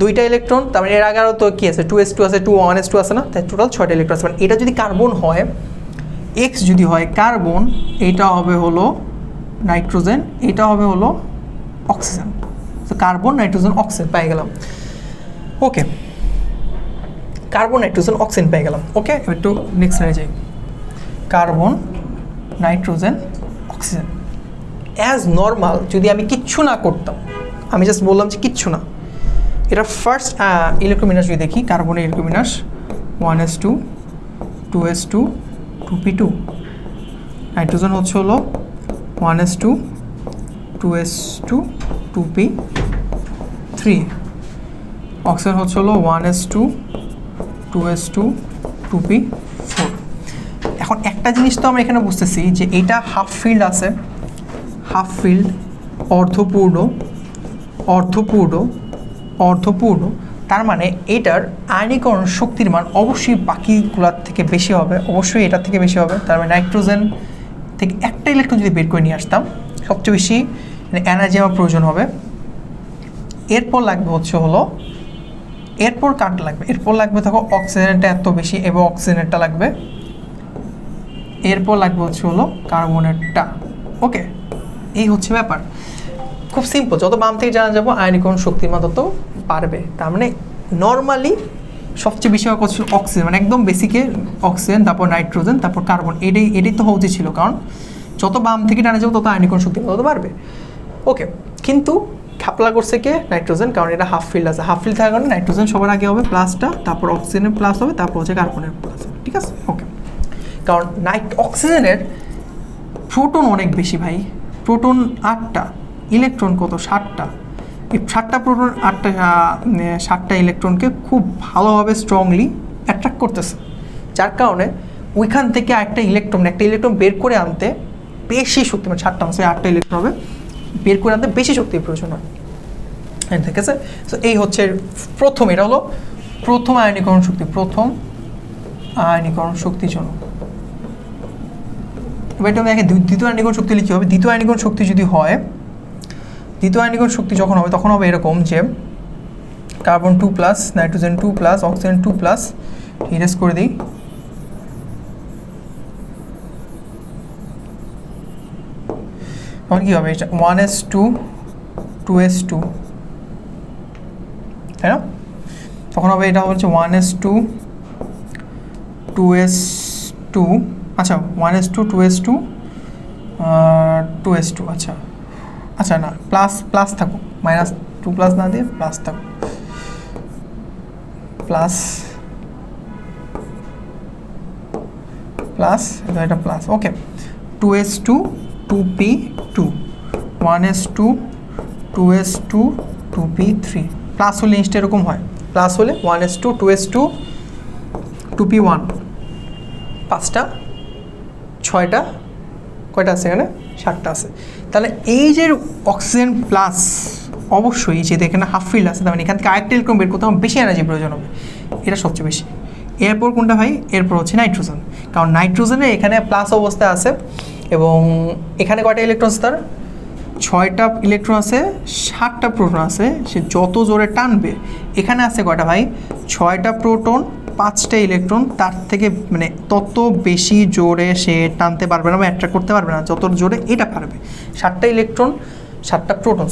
2টা ইলেকট্রন, তার মানে এর আগে আরও তো কী আছে 2s2 আছে, 1s2 আছে না, তাই টোটাল 6টা ইলেকট্রন আছে। মানে এটা যদি কার্বন হয়, এক্স যদি হয় কার্বন, এইটা হবে হলো নাইট্রোজেন, এটা হবে হলো অক্সিজেন। তো কার্বন, নাইট্রোজেন, অক্সিজেন পেয়ে গেলাম। ওকে, কার্বন, নাইট্রোজেন, অক্সিজেন পেয়ে গেলাম। ওকে, একটু নেক্সট লাইনে যাই। Carbon, nitrogen, oxygen. As normal যদি আমি কিচ্ছু না করতাম, আমি জাস্ট বললাম যে কিচ্ছু না, এটা ফার্স্ট ইলেকট্রোমিনাস যদি দেখি, কার্বনের ইলেকট্রোমিনাস 1s2, 2s2, 2p2, নাইট্রোজেন হচ্ছে হলো 1s2, 2s2, 2p3, অক্সিজেন হচ্ছে হলো 1s2, 2s2, 2p4। এখন একটা জিনিস তো আমরা এখানে বুঝতেছি যে এইটা হাফ ফিল্ড আছে, হাফ ফিল্ড অর্ধপূর্ণ অর্ধপূর্ণ, তার মানে এটার আয়নীকরণ শক্তির মান অবশ্যই বাকিগুলোর থেকে বেশি হবে, অবশ্যই এটার থেকে বেশি হবে। তার মানে নাইট্রোজেন থেকে একটা ইলেকট্রন যদি বের করে নিয়ে আসতাম, সবচেয়ে বেশি এনার্জি আমার প্রয়োজন হবে। এরপর লাগবে হচ্ছে হলো, এরপর কার্বন লাগবে, এরপর লাগবে দেখো অক্সিজেনটা এত বেশি এবং অক্সিজেনেরটা লাগবে, এরপর লাগবে হচ্ছে হলো কার্বনেরটা। ওকে, এই হচ্ছে ব্যাপার, খুব সিম্পল। যত বাম থেকে জানা যাবো আয়নীকরণ শক্তির মান তত পারবে। তার মানে নর্মালি সবচেয়ে বেশি হওয়া হচ্ছে অক্সিজেন, মানে একদম বেসিকে অক্সিজেন, তারপর নাইট্রোজেন, তারপর কার্বন। এটাই তো হওয়া উচিত ছিল, কারণ যত বাম থেকে টানা যাবো তত আয়নীকরণ শক্তি তত বাড়বে। ওকে, কিন্তু খাপলা করছে কে? নাইট্রোজেন, কারণ এটা হাফ ফিল্ড আছে। হাফ ফিল্ড থাকার কারণে নাইট্রোজেন সবার আগে হবে প্লাসটা, তারপর অক্সিজেনের প্লাস হবে, তারপর হচ্ছে কার্বনের প্লাস হবে। ঠিক আছে, ওকে। কারণ অক্সিজেনের প্রোটন অনেক বেশি ভাই, প্রোটন 8টা, ইলেকট্রন কত? 7টা। এই 7টা প্রোটন 7টা ইলেকট্রনকে খুব ভালোভাবে স্ট্রংলি অ্যাট্রাক্ট করতেছে, যার কারণে ওইখান থেকে একটা ইলেকট্রন বের করে আনতে বেশি শক্তি, মানে 7টা 8টা ইলেকট্রন হবে, বের করে আনতে বেশি শক্তির প্রয়োজন হয়। ঠিক আছে, তো এই হচ্ছে প্রথম, এটা হলো প্রথম আয়নীকরণ শক্তির জন্য। এবার এটা দেখে দ্বিতীয় আয়নীকরণ শক্তি লিখতে হবে। দ্বিতীয় আয়নীকরণ শক্তি যদি হয়, দ্বিতীয় আয়নীকরণ শক্তি যখন হবে তখন হবে এরকম যে কার্বন 2+, নাইট্রোজেন 2+, অক্সিজেন 2+, ইরেজ করে দিই। তখন কী হবে? এটা 1s2 2s2, তাই না? তখন হবে এটা হচ্ছে 1s2 2s2, আচ্ছা 1s2 2s2 2s2, আচ্ছা না, প্লাস থাকুক, -2+ না দিয়ে প্লাস থাকুক, প্লাস এটা প্লাস। ওকে, 2s2 2p2, 1s2 2s2 2p3, plus হলে জিনিসটা এরকম হয়। প্লাস হলে 1s2 2s2 2p1, 5টা 6টা, কয়টা আছে এখানে? 7টা আছে। তাহলে এই যে অক্সিজেন প্লাস, অবশ্যই যে এখানে হাফ ফিল্ড আছে, তার মানে এখান থেকে আরেকটা ইলেকট্রন বের করতে আমার বেশি এনার্জি প্রয়োজন হবে, এটা সবচেয়ে বেশি। এরপর কোনটা ভাই? এরপর হচ্ছে নাইট্রোজেন, কারণ নাইট্রোজেনে এখানে প্লাস অবস্থায় আছে এবং এখানে কয়টা ইলেকট্রন আছে? তার 6টা ইলেকট্রন আছে, 7টা প্রোটন আছে, সে যত জোরে টানবে, এখানে আছে কয়টা ভাই? 6টা প্রোটন 5টা ইলেকট্রন, তার থেকে মানে তত বেশি জোরে সে টানতে পারবে না বা অ্যাট্রাক্ট করতে পারবে না যত জোরে এটা পারবে। 7টা প্রোটন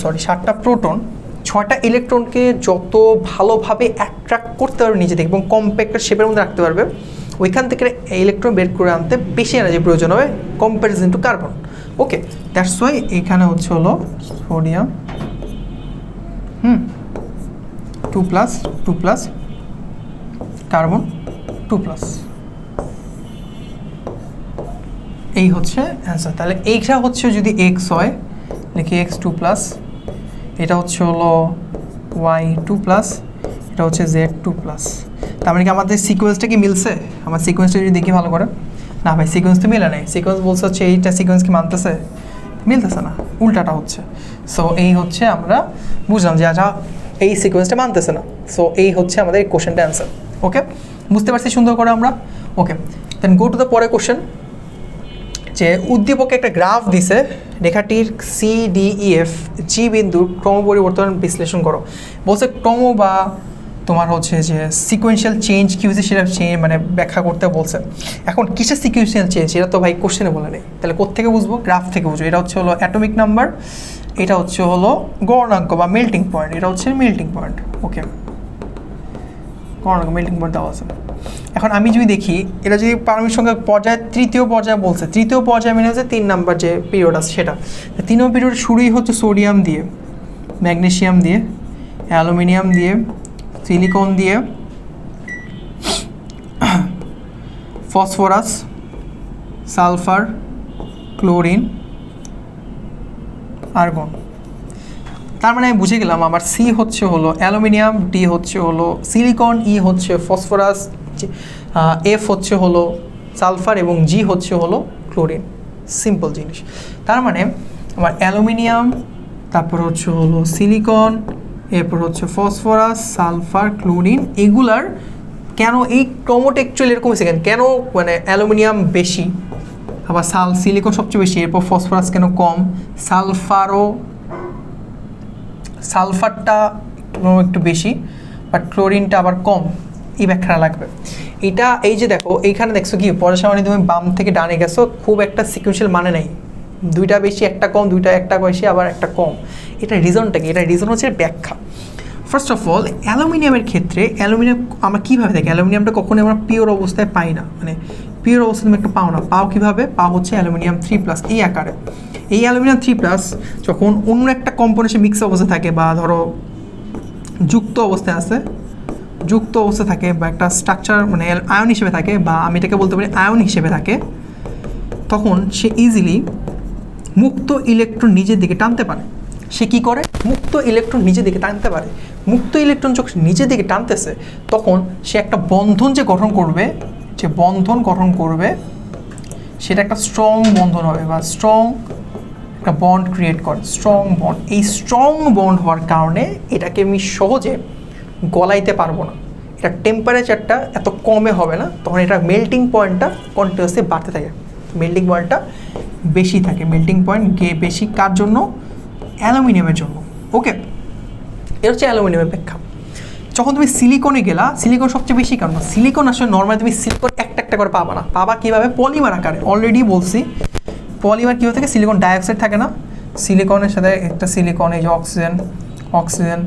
6টা ইলেকট্রনকে যত ভালোভাবে অ্যাট্রাক্ট করতে পারবে নিজে থেকে এবং কম্প্যাক্টের শেপের মধ্যে রাখতে পারবে, ওইখান থেকে ইলেকট্রন বের করে আনতে বেশি এনার্জি প্রয়োজন হবে comparison two carbon. Okay, that's why এইখানে হচ্ছে হলো সোডিয়াম 2+, কার্বন 2+, এই হচ্ছে অ্যান্সার। তাহলে এইটা হচ্ছে যদি x হয় লিখি x2+, এটা হচ্ছে হলো y2+, এটা হচ্ছে z2+। তার মানে কি আমাদের সিকোয়েন্সটা কি মিলছে? আমার সিকোয়েন্সটা যদি দেখি ভালো করে, না ভাই সিকোয়েন্স তো মিলে নেই। সিকোয়েন্স বলছে হচ্ছে এইটা সিকোয়েন্স কি মানতেছে? মিলতেছে না, উল্টাটা হচ্ছে। সো এই হচ্ছে আমরা বুঝলাম যে আচ্ছা এই সিকোয়েন্সটা মানতেছে না। সো এই হচ্ছে আমাদের এই কোশ্চেনটা অ্যান্সার। ওকে, বুঝতে পারছি সুন্দর করে আমরা। ওকে, দেন গো টু দ্য পরের কোশ্চেন, যে উদ্দীপকে একটা গ্রাফ দিছে, রেখাটির CDEF জি বিন্দুর ক্রম পরিবর্তন বিশ্লেষণ করো। বলছে ক্রম বা তোমার হচ্ছে যে সিকোয়েন্সিয়াল চেঞ্জ কী হয়েছে সেটা মানে ব্যাখ্যা করতে বলছে। এখন কিসের সিকোয়েন্সিয়াল চেঞ্জ এটা তো ভাই কোশ্চেনে বলে নেই, তাহলে কোত্থেকে বুঝবো? গ্রাফ থেকে বুঝবো। এটা হচ্ছে হলো অ্যাটমিক নাম্বার, এটা হচ্ছে হলো গড়নাঙ্ক বা মেল্টিং পয়েন্ট, এটা হচ্ছে মেল্টিং পয়েন্ট। ওকে, গড়নাঙ্ক মেল্টিং পয়েন্ট দেওয়া আছে। এখন আমি যদি দেখি এটা যদি পারমাণবিক সংখ্যা পর্যায়ে তৃতীয় পর্যায়ে বলছে, তৃতীয় পর্যায়ে মানে হচ্ছে 3 নাম্বার যে পিরিয়ড আছে সেটা। 3 নম্বর পিরিয়ড শুরুই হচ্ছে সোডিয়াম দিয়ে, ম্যাগনেসিয়াম দিয়ে, অ্যালুমিনিয়াম দিয়ে, সিলিকন দিয়ে, ফসফরাস, সালফার, ক্লোরিন, আর্গন। তার মানে আমি বুঝে গেলাম আমার সি হচ্ছে হলো অ্যালুমিনিয়াম, ডি হচ্ছে হলো সিলিকন, ই হচ্ছে ফসফরাস, এফ হচ্ছে হলো সালফার এবং জি হচ্ছে হলো ক্লোরিন। সিম্পল জিনিস। তার মানে আমার অ্যালুমিনিয়াম, তারপর হচ্ছে হলো সিলিকন, এরপর হচ্ছে ফসফরাস, সালফার, ক্লোরিন। এগুলার কেন এই ক্রমটা অ্যাকচুয়ালি এরকম হয়েছে কেন মানে অ্যালুমিনিয়াম বেশি, আবার সিলিকন সবচেয়ে বেশি, এরপর ফসফরাস কেন কম, সালফারটা একটু বেশি বাট ক্লোরিনটা আবার কম, এই ব্যাখ্যাটা লাগবে। এটা এই যে দেখো এইখানে দেখছো কি পরের সামনে তুমি বাম থেকে ডানে গেছো, খুব একটা সিকুয়েন্সিয়াল মানে নেই, দুইটা বেশি একটা কম, দুইটা একটা বেশি আবার একটা কম। এটা রিজনটা কি? এটা রিজন হচ্ছে ব্যাখ্যা। ফার্স্ট অফ অল অ্যালুমিনিয়ামের ক্ষেত্রে অ্যালুমিনিয়াম আমরা কীভাবে দেখি, অ্যালুমিনিয়ামটা কখনোই আমরা পিওর অবস্থায় পাই না, মানে পিওর অবস্থায় তুমি একটা পাও না। পাও কীভাবে? পাও হচ্ছে অ্যালুমিনিয়াম 3+ এই আকারে। এই অ্যালুমিনিয়াম 3+ যখন অন্য একটা কম্পোনেন্টে মিক্স অবস্থায় থাকে বা ধরো যুক্ত অবস্থায় আছে, যুক্ত অবস্থায় থাকে বা একটা স্ট্রাকচার মানে আয়ন হিসেবে থাকে, বা আমি এটাকে বলতে পারি আয়ন হিসেবে থাকে, তখন সে ইজিলি মুক্ত ইলেকট্রন নিজের দিকে টানতে পারে। সে কি করে? মুক্ত ইলেকট্রন নিজের দিকে টানতে পারে। মুক্ত ইলেকট্রন যখন নিজের দিকে টানতেছে তখন সে একটা বন্ধন যে গঠন করবে, যে বন্ধন গঠন করবে সেটা একটা স্ট্রং বন্ধন হবে বা স্ট্রং একটা বন্ড ক্রিয়েট করে, স্ট্রং বন্ড। এই স্ট্রং বন্ড হওয়ার কারণে এটাকে আমি সহজে গলাইতে পারবো না, এটা টেম্পারেচারটা এত কমে হবে না, তখন এটা মেল্টিং পয়েন্টটা কন্টিনিউয়াসলি বাড়তে থাকে, মেল্টিং পয়েন্টটা বেশি থাকে। মেল্টিং পয়েন্ট বেশি কার জন্য? অ্যালুমিনিয়ামের জন্য। ওকে, এর হচ্ছে অ্যালুমিনিয়ামের ব্যাখ্যা। যখন তুমি সিলিকনে গেলা, সিলিকন সবচেয়ে বেশি কারণ সিলিকন আসলে নর্মালি তুমি সিলিকন একটা একটা করে পাবা না, পাবা কীভাবে? পলিমার আকারে। অলরেডি বলছি পলিমার কী হয়ে থাকে? সিলিকন ডাইঅক্সাইড থাকে না, সিলিকনের সাথে একটা সিলিকন, এই যে অক্সিজেন অক্সিজেন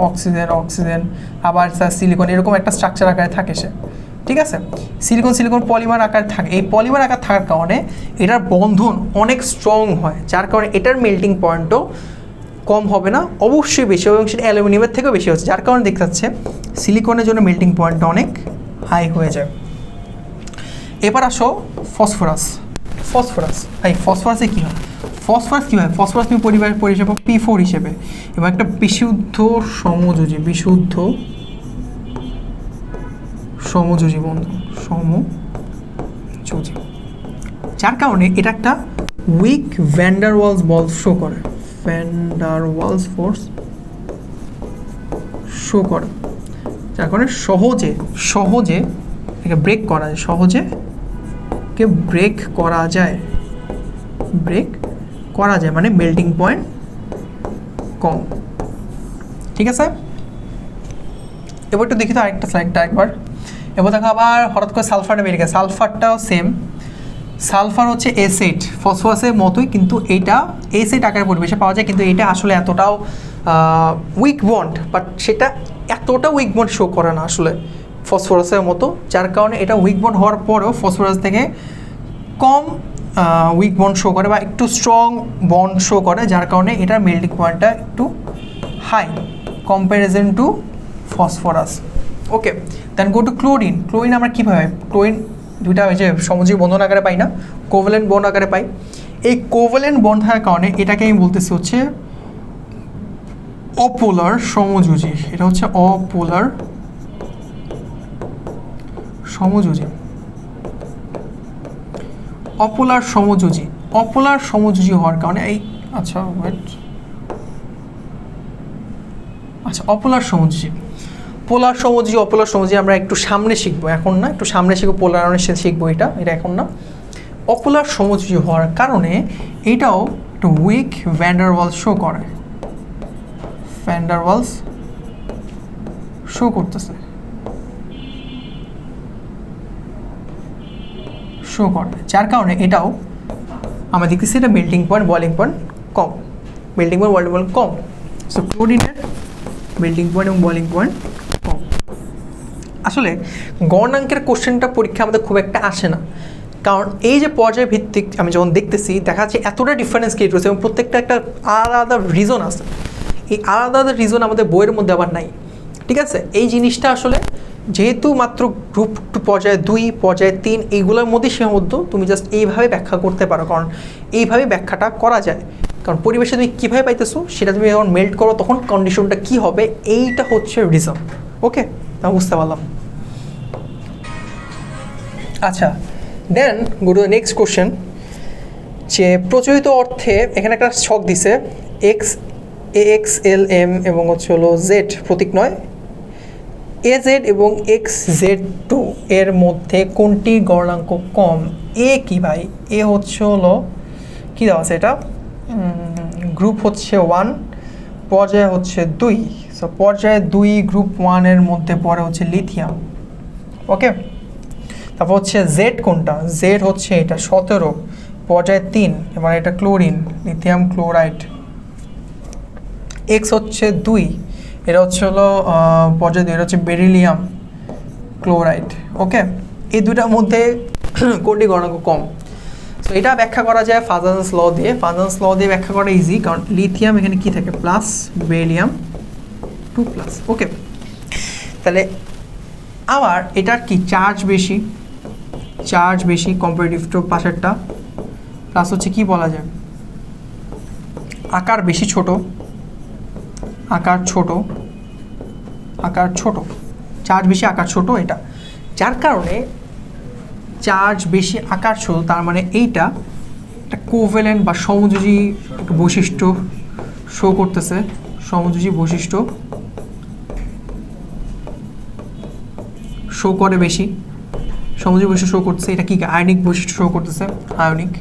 অক্সিজেন অক্সিজেন, আবার সিলিকন, এরকম একটা স্ট্রাকচার আকারে থাকে সে, ঠিক আছে? সিলিকন পলিমার আকার থাকে। এই পলিমার আকার থাকার কারণে এটার বন্ধন অনেক স্ট্রং হয়, যার কারণে এটার মেল্টিং পয়েন্টও কম হবে না, অবশ্যই বেশি হবে, এবং সেটা অ্যালুমিনিয়ামের থেকেও বেশি হচ্ছে, যার কারণে দেখতে যাচ্ছে সিলিকনের জন্য মেল্টিং পয়েন্টটা অনেক হাই হয়ে যায়। এবার আসো ফসফরাস। ফসফরাসে কী হয়? ফসফরাস কী হয়? ফসফরাস তুমি পরিষেবা P4 হিসেবে, এবং একটা বিশুদ্ধ সমযোজী, বিশুদ্ধ সমযোজী বন্ধন, সমযোজী, যার কারণে এটা একটা উইক ভ্যান্ডার ওয়ালস বল শো করে, ভ্যান্ডার ওয়ালস ফোর্স শো করে, যার কারণে সহজে একে ব্রেক করা যায়, সহজে কে ব্রেক করা যায় মানে মেল্টিং পয়েন্ট কম, ঠিক আছে? এবার একটু দেখি তো আরেকটা স্লাইডটা একবার। এবার দেখো আবার হঠাৎ করে সালফারটা বেরিয়ে গেছে, সালফারটাও সেম, সালফার হচ্ছে এসিড, ফসফরাসের মতোই, কিন্তু এইটা এসিড আকারে পরিবেশে পাওয়া যায়, কিন্তু এটা আসলে এতটাও উইক বন্ড, বাট সেটা এতটা উইক বন্ড শো করে না আসলে ফসফরাসের মতো, যার কারণে এটা উইক বন্ড হওয়ার পরেও ফসফরাস থেকে কম উইক বন্ড শো করে বা একটু স্ট্রং বন্ড শো করে, যার কারণে এটার মেল্টিং পয়েন্টটা একটু high comparison to phosphorus. Okay, then go to chlorine. Chlorine আমরা কীভাবে? ক্লোরিন দুইটা ওই যে সমযোজী বন্ধন আকারে পাই না, কোভ্যালেন্ট বন্ড আকারে পাই। এই কোভ্যালেন্ট বন্ড থাকার কারণে এটাকে আমি বলতেছি হচ্ছে অপোলার সমযোজী, এটা হচ্ছে অপোলার সমযোজী, অপোলার সমযোজী হওয়ার কারণে এই অপোলার সমযোজী আমরা একটু সামনে শিখবো, এখন না, একটু সামনে শিখবো, পোলার শিখবো, এটা এখন না। অপোলার সমযোজী হওয়ার কারণে এটাও একটু উইক ভ্যান্ডার ওয়ালস শো করতেছে, যার কারণে এটাও আমরা দেখতেছি এটা মেল্টিং পয়েন্ট বয়েলিং পয়েন্ট কম, কম। সো ক্লোরিনের মেল্টিং পয়েন্ট এবং বয়েলিং পয়েন্ট কম। আসলে গণনাঙ্কের কোশ্চেনটা পরীক্ষা আমাদের খুব একটা আসে না, কারণ এই যে পর্যায় ভিত্তিক আমি যখন দেখতেছি দেখা যাচ্ছে এতটা ডিফারেন্স ক্রিয়েট হচ্ছে, এবং প্রত্যেকটা একটা আলাদা রিজন আছে, এই আলাদা রিজন আমাদের বইয়ের মধ্যে আবার নাই, ঠিক আছে? এই জিনিসটা আসলে যেহেতু মাত্র গ্রুপ 2 পর্যায়ে 2 পর্যায়ে 3 এইগুলোর মধ্যে সীমাবদ্ধ, তুমি জাস্ট এইভাবে ব্যাখ্যা করতে পারো, কারণ এইভাবে ব্যাখ্যাটা করা যায়, কারণ পরিবেশে তুমি কীভাবে পাইতেছো সেটা তুমি যখন মেল্ট করো তখন কন্ডিশনটা কী হবে, এইটা হচ্ছে রিজন। ওকে, তা বুঝতে পারলাম। আচ্ছা, then go to the next question, যে প্রচলিত অর্থে এখানে একটা ছক দিছে, AXLM এবং হচ্ছে হলো জেড প্রতীক নয়, AZ এবং XZ2 এর মধ্যে কোনটি গড়াঙ্ক কম? এ কি ভাই? এ হচ্ছে হলো কী দেওয়া আছে এটা, গ্রুপ হচ্ছে 1, পর্যায়ে হচ্ছে 2, সো পর্যায়ে 2 গ্রুপ 1 এর মধ্যে পড়ে হচ্ছে লিথিয়াম। ওকে, তারপর হচ্ছে জেড কোনটা? জেড হচ্ছে এটা 17, পর্যায়ে 3, এবার এটা ক্লোরিন, লিথিয়াম ক্লোরাইড। এক্স হচ্ছে 2, এটা হচ্ছে হলো পর্যায়ে 2, এটা হচ্ছে বেরিলিয়াম ক্লোরাইড। ওকে, এই দুটার মধ্যে কোনটি গণনাঙ্ক কম? তো এটা ব্যাখ্যা করা যায় ফাজান্স ল দিয়ে। ফাজান্স ল দিয়ে ব্যাখ্যা করা ইজি, কারণ লিথিয়াম এখানে কি থাকে প্লাস, বেরিলিয়াম 2 প্লাস। ওকে, তাহলে আবার এটার কি চার্জ বেশি, চার্জ বেশি কম্পারেটিভ টু পাশেরটা, প্লাস হচ্ছে কি বলা যায় আকার বেশি ছোট, আকার ছোট, আকার ছোট, চার্জ বেশি আকার ছোট, এটা যার কারণে চার্জ বেশি আকার ছোট, তার মানে এইটা একটা কোভ্যালেন্ট বা সমযোজী বৈশিষ্ট্য শো করতেছে, সমযোজী বৈশিষ্ট্য শো করে বেশি, সমযোজী বৈশিষ্ট্য শো করতেছে। এটা কি আয়নিক বৈশিষ্ট্য শো করতেছে, আয়নিক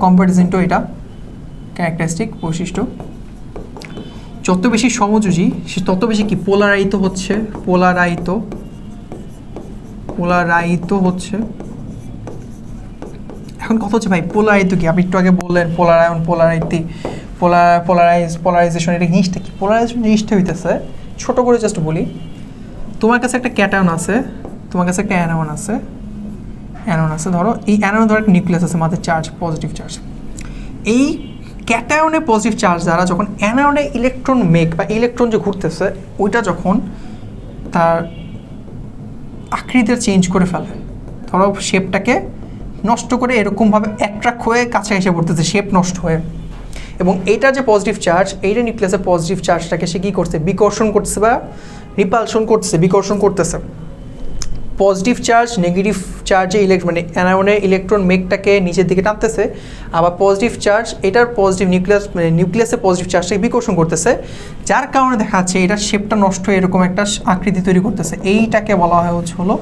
কম্পারিজন টু এটা ক্যারেক্টারিস্টিক বৈশিষ্ট্য। যত বেশি সমযোজী সে তত বেশি কি পোলারায়িত হচ্ছে, পোলারায়িত, পোলারায়িত হচ্ছে। এখন কথা হচ্ছে ভাই পোলারায়িত কি? আপনি একটু আগে বললেন পোলারায়ন, পোলারাইতি, পোলারাইজেশন, এটা জিনিসটা কি? পোলারাইজেশন জিনিসটা হইতেছে, ছোট করে জাস্ট বলি, তোমার কাছে একটা ক্যাটায়ন আছে, তোমার কাছে একটা অ্যানায়ন আছে, অ্যানায়ন আছে, ধরো এই অ্যানায়ন ধরো একটা নিউক্লিয়াস আছে, মাঝে চার্জ পজিটিভ চার্জ। এই ক্যাটায়নে পজিটিভ চার্জ দ্বারা যখন অ্যানায়নে ইলেকট্রন মেক বা ইলেকট্রন যে ঘুরতেছে ওইটা যখন তার আকৃতির চেঞ্জ করে ফেলে, ধরো শেপটাকে নষ্ট করে এরকমভাবে অ্যাট্রাক্ট হয়ে কাছে এসে পড়তেছে, শেপ নষ্ট হয়ে, এবং এইটা যে পজিটিভ চার্জ, এইটা নিউক্লিয়াসের পজিটিভ চার্জটাকে সে কী করছে, বিকর্ষণ করতেছে বা রিপালশন করতেছে, বিকর্ষণ করতেছে। পজিটিভ চার্জ নেগেটিভ চার্জে মানে অ্যানায়নের ইলেকট্রন মেকটাকে নিচের দিকে টানতেছে, আবার পজিটিভ চার্জ এটার পজিটিভ নিউক্লিয়াসের পজিটিভ চার্জটাকে বিকর্ষণ করতেছে, যার কারণে দেখা যাচ্ছে এটার শেপটা নষ্ট হয়ে এরকম একটা আকৃতি তৈরি করতেছে। এইটাকে বলা হয় হচ্ছে হলো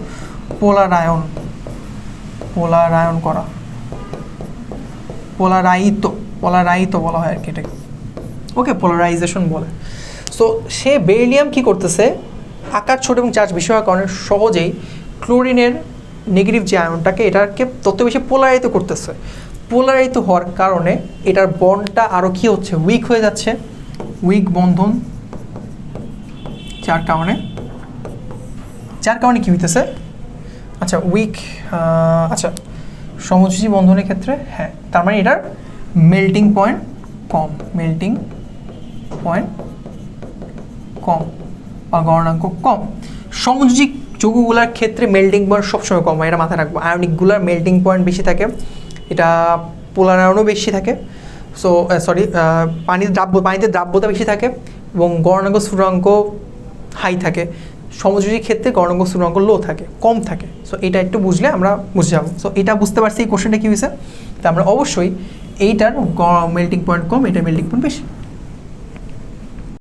পোলারায়ন, পোলারায়ন করা, পোলারায়িত, পোলারায়িত বলা হয় আর কি এটাকে। ওকে, পোলারাইজেশন বলে। সো সে বেরিলিয়াম কী করতেছে, আকার ছোট এবং চার্জ বেশি হওয়ার কারণে সহজেই ক্লোরিনের নেগেটিভ যে আয়নটাকে এটাকে তত বেশি পোলারায়িত করতেছে। পোলারায়িত হওয়ার কারণে এটার বন্ডটা আরও কী হচ্ছে, উইক হয়ে যাচ্ছে, উইক বন্ধন, যার কারণে কী হইতেছে, আচ্ছা উইক, আচ্ছা সমযোজী বন্ধনের ক্ষেত্রে, হ্যাঁ, তার মানে এটার মেল্টিং পয়েন্ট কম, মেল্টিং পয়েন্ট কম বা গণনাঙ্ক কম। সমযোজী যৌগগুলোর ক্ষেত্রে মেল্টিং পয়েন্ট সবসময় কম হয়, এটা মাথায় রাখবো। আয়নিকগুলোর মেল্টিং পয়েন্ট বেশি থাকে, এটা পোলারায়নও বেশি থাকে, সো সরি পানিতে দ্রাব্যতা বেশি থাকে এবং গণনাঙ্ক স্থূনাঙ্ক হাই থাকে। সমযোজী ক্ষেত্রে গণনাঙ্ক স্থূনাঙ্ক লো থাকে, কম থাকে। সো এটা একটু বুঝলে আমরা বুঝে যাবো। সো এটা বুঝতে পারছি এই কোশ্চেনটা কী হয়েছে, তা আমরা অবশ্যই এইটার মেল্টিং পয়েন্ট কম, এটার মেল্টিং পয়েন্ট বেশি।